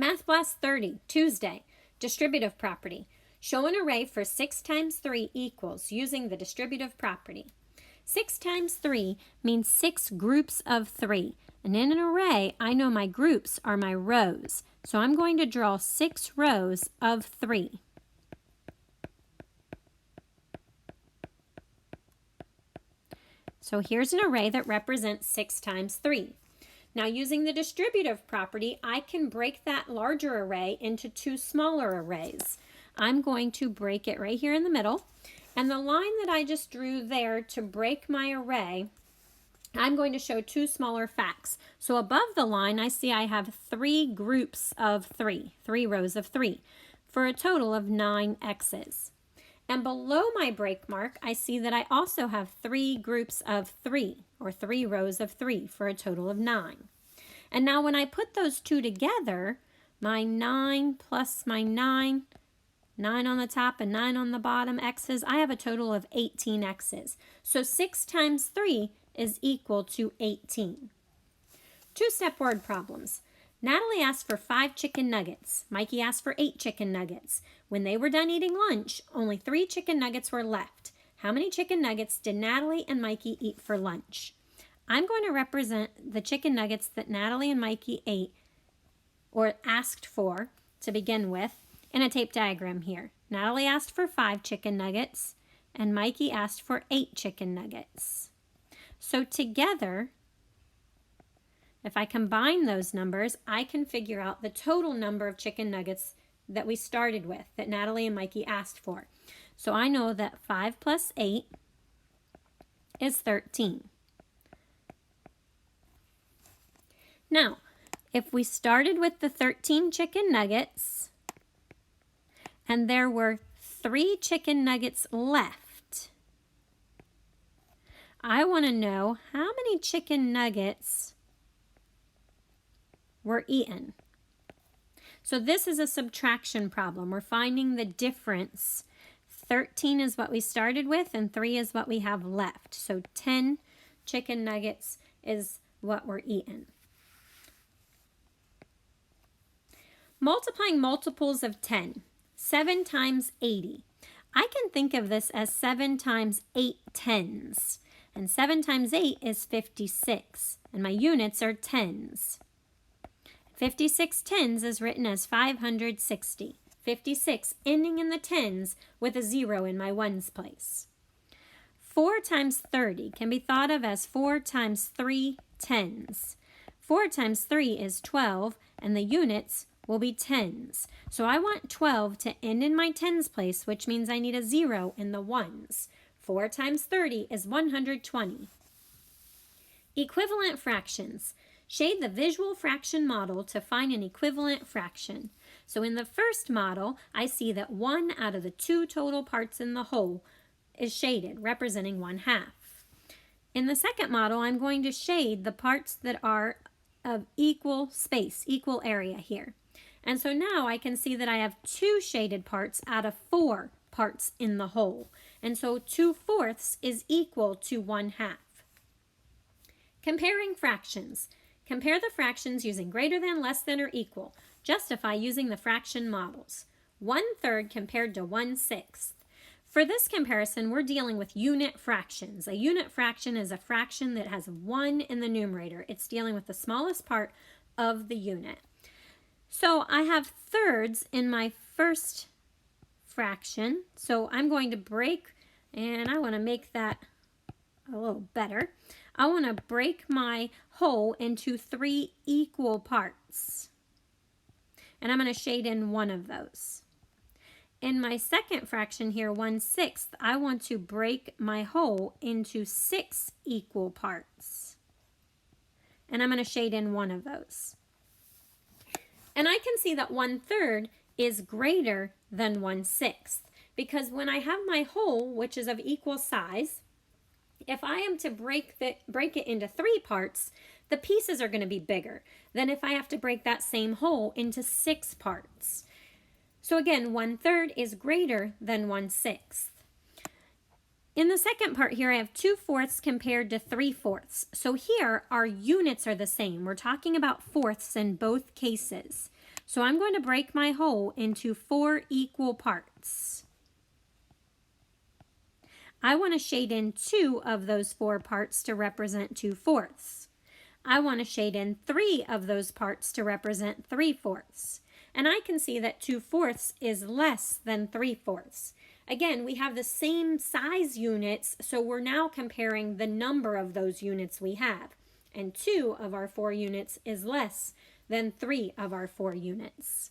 Math Blast 30, Tuesday, distributive property. Show an array for 6 times 3 equals using the distributive property. 6 times 3 means 6 groups of 3. And in an array, I know my groups are my rows. So I'm going to draw 6 rows of 3. So here's an array that represents 6 times 3. Now using the distributive property, I can break that larger array into 2 smaller arrays. I'm going to break it right here in the middle. And the line that I just drew there to break my array, I'm going to show 2 smaller facts. So above the line, I see I have 3 groups of 3 rows of 3, for a total of 9 x's. And below my break mark, I see that I also have 3 groups of 3, or 3 rows of 3, for a total of 9. And now when I put those two together, my 9 plus my 9 on the top and 9 on the bottom x's, I have a total of 18 x's. So 6 times 3 is equal to 18. Two-step word problems. Natalie asked for 5 chicken nuggets. Mikey asked for 8 chicken nuggets. When they were done eating lunch, only 3 chicken nuggets were left. How many chicken nuggets did Natalie and Mikey eat for lunch? I'm going to represent the chicken nuggets that Natalie and Mikey ate or asked for to begin with in a tape diagram here. Natalie asked for 5 chicken nuggets and Mikey asked for 8 chicken nuggets. So together, if I combine those numbers, I can figure out the total number of chicken nuggets that we started with, that Natalie and Mikey asked for. So I know that 5 plus 8 is 13. Now, if we started with the 13 chicken nuggets and there were 3 chicken nuggets left, I want to know how many chicken nuggets were eaten. So this is a subtraction problem. We're finding the difference. 13 is what we started with and 3 is what we have left. So 10 chicken nuggets is what were eaten. Multiplying multiples of 10. 7 times 80. I can think of this as 7 times 8 tens. And 7 times 8 is 56. And my units are tens. 56 tens is written as 560. 56 ending in the tens with a 0 in my ones place. 4 times 30 can be thought of as 4 times 3 tens. 4 times 3 is 12 and the units will be tens. So I want 12 to end in my tens place, which means I need a 0 in the ones. 4 times 30 is 120. Equivalent fractions. Shade the visual fraction model to find an equivalent fraction. So in the first model, I see that 1 out of the 2 total parts in the whole is shaded, representing 1/2. In the second model, I'm going to shade the parts that are of equal space, equal area here. And so now I can see that I have 2 shaded parts out of 4 parts in the whole. And so 2/4 is equal to 1/2. Comparing fractions. Compare the fractions using greater than, less than, or equal. Justify using the fraction models. 1/3 compared to 1/6. For this comparison, we're dealing with unit fractions. A unit fraction is a fraction that has 1 in the numerator. It's dealing with the smallest part of the unit. So I have thirds in my first fraction. So I'm going to break, and I want to make that a little better. I want to break my whole into 3 equal parts. And I'm going to shade in one of those. In my second fraction here, 1/6, I want to break my whole into 6 equal parts. And I'm going to shade in one of those. And I can see that 1/3 is greater than 1/6 because when I have my whole, which is of equal size, if I am to break it into 3 parts, the pieces are going to be bigger than if I have to break that same whole into 6 parts. So again, 1/3 is greater than 1/6. In the second part here, I have 2/4 compared to 3/4. So here, our units are the same. We're talking about fourths in both cases. So I'm going to break my whole into 4 equal parts. I want to shade in 2 of those 4 parts to represent 2/4. I want to shade in 3 of those parts to represent 3/4. And I can see that 2/4 is less than 3/4. Again, we have the same size units, so we're now comparing the number of those units we have. And 2 of our 4 units is less than 3 of our 4 units.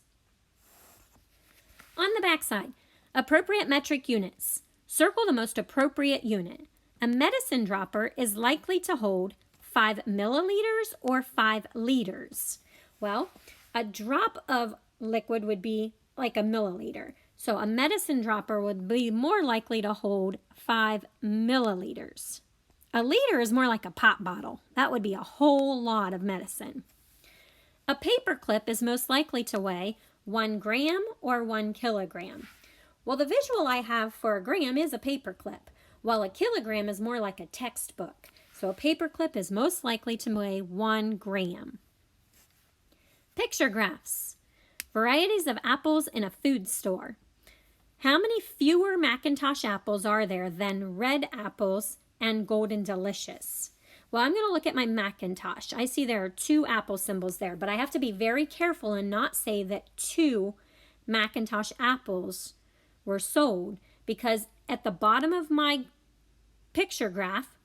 On the back side, appropriate metric units. Circle the most appropriate unit. A medicine dropper is likely to hold 5 milliliters or 5 liters. Well, a drop of liquid would be like a milliliter. So a medicine dropper would be more likely to hold 5 milliliters. A liter is more like a pop bottle. That would be a whole lot of medicine. A paper clip is most likely to weigh 1 gram or 1 kilogram. Well, the visual I have for a gram is a paper clip, while a kilogram is more like a textbook. So a paper clip is most likely to weigh 1 gram. Picture graphs. Varieties of apples in a food store. How many fewer McIntosh apples are there than red apples and Golden Delicious? Well, I'm going to look at my McIntosh. I see there are 2 apple symbols there, but I have to be very careful and not say that 2 McIntosh apples were sold, because at the bottom of my picture graph,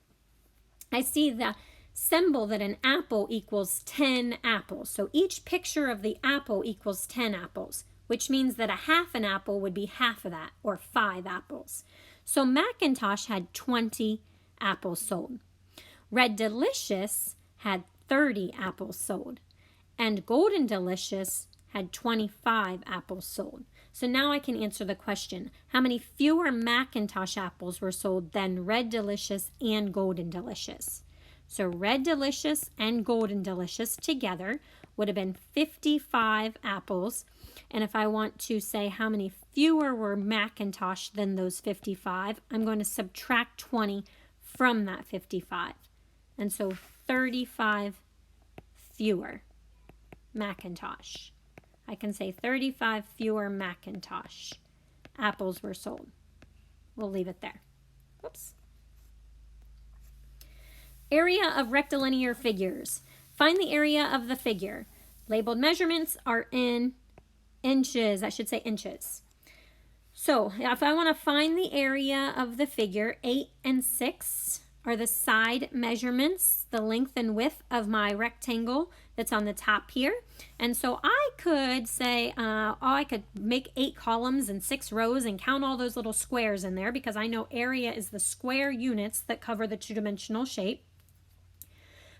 I see the symbol that an apple equals 10 apples. So each picture of the apple equals 10 apples, which means that a half an apple would be half of that, or 5 apples. So McIntosh had 20 apples sold. Red Delicious had 30 apples sold, and Golden Delicious had 25 apples sold. So now I can answer the question, how many fewer McIntosh apples were sold than Red Delicious and Golden Delicious? So Red Delicious and Golden Delicious together would have been 55 apples. And if I want to say how many fewer were McIntosh than those 55, I'm going to subtract 20 from that 55. And so 35 fewer McIntosh. I can say 35 fewer McIntosh apples were sold. We'll leave it there. Whoops. Area of rectilinear figures. Find the area of the figure. Labeled measurements are in inches. I should say inches. So if I want to find the area of the figure, 8 and 6 are the side measurements, the length and width of my rectangle that's on the top here. And so I could say, I could make 8 columns and 6 rows and count all those little squares in there, because I know area is the square units that cover the two-dimensional shape.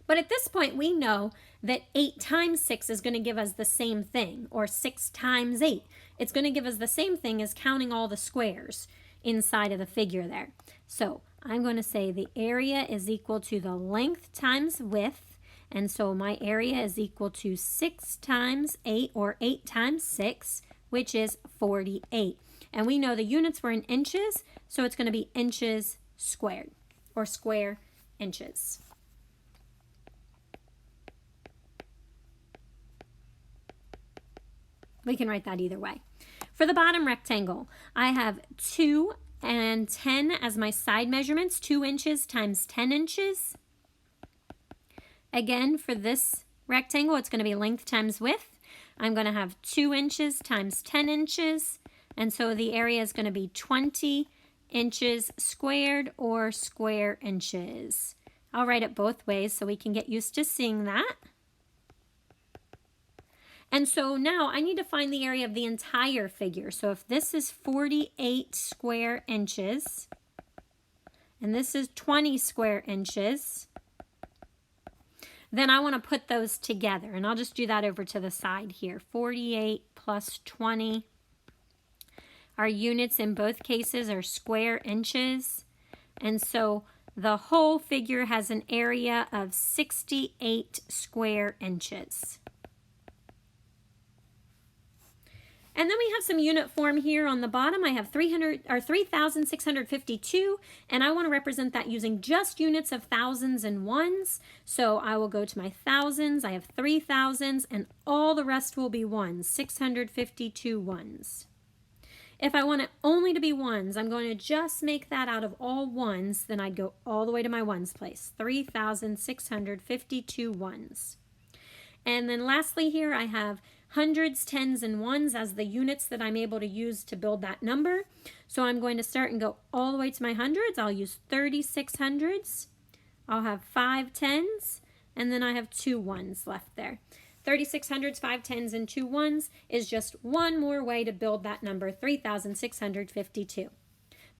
But at this point, we know that 8 times 6 is going to give us the same thing, or 6 times 8. It's going to give us the same thing as counting all the squares inside of the figure there. So I'm going to say the area is equal to the length times width, and so my area is equal to 6 times 8, or 8 times 6, which is 48. And we know the units were in inches, so it's going to be inches squared, or square inches. We can write that either way. For the bottom rectangle, I have 2 and 10 as my side measurements, 2 inches times 10 inches. Again, for this rectangle, it's going to be length times width. I'm going to have 2 inches times 10 inches, and so the area is going to be 20 inches squared, or square inches. I'll write it both ways so we can get used to seeing that. And so now I need to find the area of the entire figure. So if this is 48 square inches, and this is 20 square inches, then I want to put those together. And I'll just do that over to the side here. 48 plus 20. Our units in both cases are square inches. And so the whole figure has an area of 68 square inches. And then we have some unit form here on the bottom. I have 3,652, and I want to represent that using just units of thousands and ones. So I will go to my thousands. I have 3,000s, and all the rest will be ones, 652 ones. If I want it only to be ones, I'm going to just make that out of all ones. Then I'd go all the way to my ones place, 3,652 ones. And then lastly here, I have hundreds, tens, and ones as the units that I'm able to use to build that number. So I'm going to start and go all the way to my hundreds. I'll use 36 hundreds. I'll have 5 tens, and then I have 2 ones left there. 36 hundreds, 5 tens, and 2 ones is just one more way to build that number, 3,652.